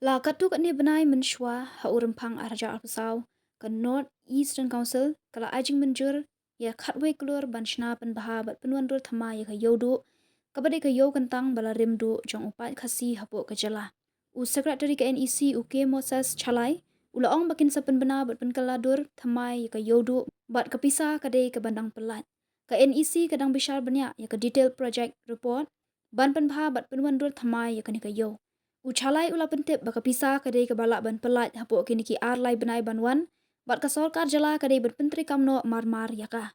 La katuk ni benai menshwa ha urempang arja alpusau ke North Eastern Council kala ajing menjur ya khatwe klur banshna pen baha bat penuan dur thama ya ka yodu kabade ka yo kentang bala rimdu jong upat khasi hapo ka jala u secretary ka NEC UK Moses Chalai ulaong bakin sapen bena bat pen kaladur thamai ya ka yodu bat kapisa kade ka bandang pelat ka NEC kadang bishar benya ya ka detail project report ban pen baha bat penuan dur thamai ya ka ni ka yo Uchalai ula pentip baka pisah kadai ke balak ban pelat hapo kini ki ar lai benai banwan bat ka sorkar jala kadai berpentri kamno mar-mar yaka.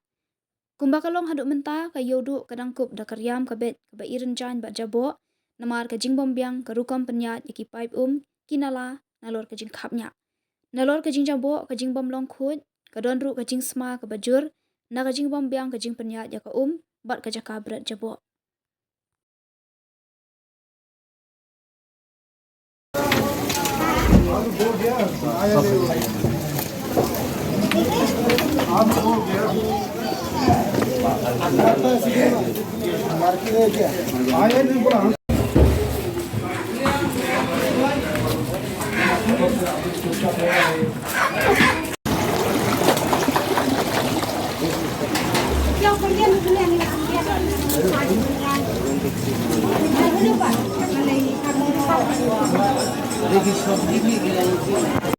Kumbakalong haduk menta ka yodu kadangkup da karyam kabet ka bairan jan bat jabo namar ka jingbom biang ka rukam penyat yaki pipe kinala nalor ka jing kapnya. Nalor ka jing jabo ka jingbom long khud ka donru ka jing sma ka bajur na ka jingbom biang ka jing penyat yaka bat ka jaka berat jabo.